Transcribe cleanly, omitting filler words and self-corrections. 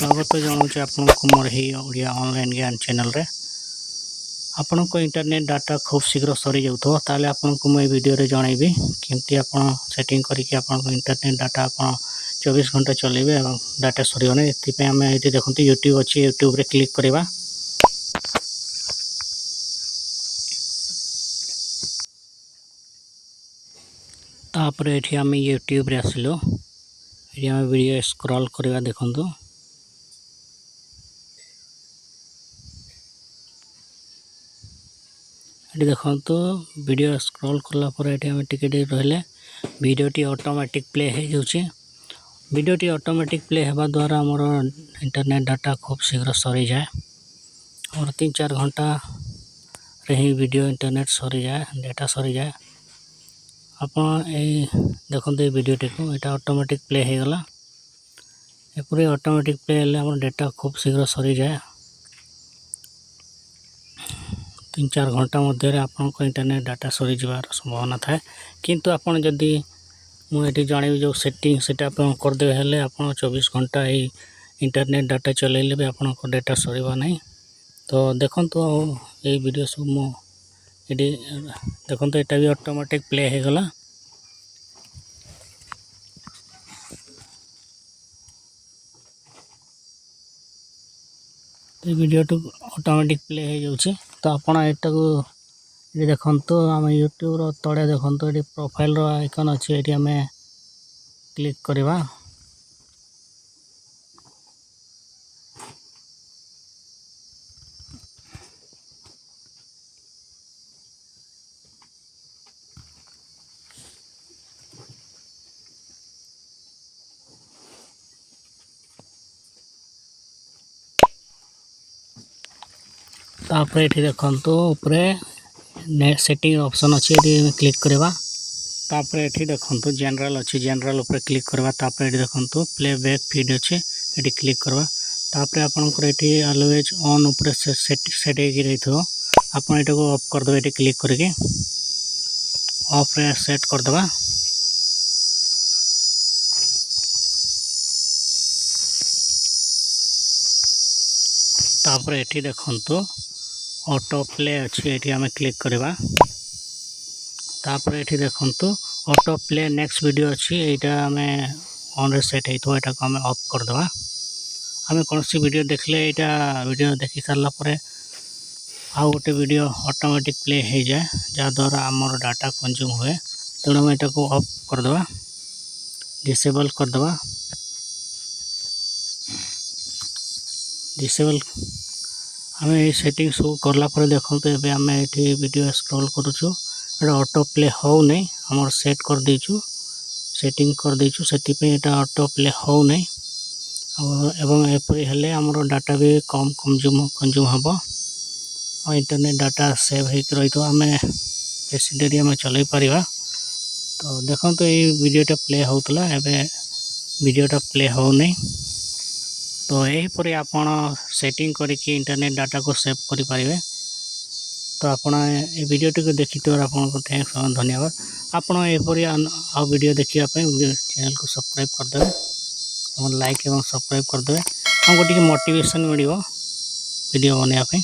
स्वागत जनाऊँ आपको मोर ही ओडिया ऑनलाइन ज्ञान चैनल रे। आपण को इंटरनेट डाटा खूब शीघ्र सरी जाउथो ताले आपण को मैं वीडियो रे जणाइबी केमती आपण सेटिंग करके आपण को इंटरनेट डाटा आपण 24 घंटा चलेबे एवं डाटा सरीबने। एथि पे हम एठी देखंती यूट्यूब अछि, यूट्यूब रे क्लिक करबा। तापर एठी हम यूट्यूब रे आसिलो, एठी हम वीडियो स्क्रॉल करबा देखंतु। ये देखो वीडियो स्क्रॉल करला पर ये हम टिकेट रहले वीडियोटी ऑटोमेटिक प्ले हो जाउची। वीडियोटी ऑटोमेटिक प्ले होगा द्वारा हमर इंटरनेट डाटा खूब शीघ्र सरी जाए और 3-4 घंटा रही वीडियो इंटरनेट सरी जाए, डाटा सरी जाए। आप देखो ये वीडियोटी को यहाँ ऑटोमेटिक प्ले हो गला। ये पूरे ऑटोमेटिक प्ले हेले हमर डाटा खूब शीघ्र सरी जाए। 3-4 घंटा मध्य आपको इंटरनेट डाटा सरी जावार संभावना थाए। किंतु आपन जदि मुझे जानी जो सेटिंग से करदे हेले आपन 24 घंटा ही इंटरनेट डाटा चलेले भी आपन को डाटा सरीबा नहीं। तो देखंतु ये वीडियो सब मुझे देखंतु एटा भी ऑटोमेटिक प्ले हो गला। ये वीडियो तो ऑटोमेटिक प्ले हो जाउची। तो आपण एटा को ये देखंतु हम यूट्यूब रो तळे देखंतु ये प्रोफाइल रो आइकन अछि, एटी हमें क्लिक करबा। तापर एठी देखंतु ऊपरे नेट सेटिंग ऑप्शन अछि, एटी क्लिक करबा। तापर एठी देखंतु जनरल अछि, जनरल ऊपर क्लिक करबा। तापर एठी देखंतु प्लेबैक फीड अछि, एटी क्लिक करबा। तापर आपन को एठी ऑलवेज ऑन ऊपर सेट हेकि रहिथो, आपन एटा को ऑफ कर दबे। एटी क्लिक करके ऑफ रे सेट कर दबा। तापर एठी देखंतु ऑटो प्ले अच्छी, एठी हमें क्लिक करबा। तापर एठी देखंतु ऑटो प्ले नेक्स्ट वीडियो अच्छी, एटा हमें ऑन रे सेट हेतो, एटा को हमें ऑफ कर दबा। हमें कौन सी वीडियो देखले एटा वीडियो देखि सारला परे आ गोटे वीडियो ऑटोमेटिक प्ले हो जाए, जहाँ द्वारा आमर डाटा कंज्यूम हुए। तेणु हम एटा को ऑफ कर दबा, डिसेबल कर दबा। डिसेबल हमें ये सेटिंग सब करला पर देखंतु एबे हमें एठी वीडियो स्क्रॉल करूछु, एटा ऑटो प्ले हो नहीं, हमर सेट कर देछु, सेटिंग कर देछु, सेति पे एटा ऑटो प्ले हो नहीं। एवं एपरी हेले हमर डाटा भी कम कंज्यूम हबो और इंटरनेट डाटा सेव हेक रही तो हमें बेसी देरी हमें चलाई परिबा। तो देखंतु ये वीडियोटा प्ले होतला, एबे वीडियोटा प्ले हो नहीं। तो यही पर आपण सेटिंग करके इंटरनेट डाटा को सेव करि परिबे। तो आपण ए वीडियोटी को देखिथिबार आपनको थैंक्स धन्यवाद। आपण एपरी आ वीडियो देखिया पय चैनल को सब्सक्राइब कर देबे और लाइक एवं सब्सक्राइब कर देबे। हमको टिके मोटिवेशन मिलिबो वीडियो बनाया पे।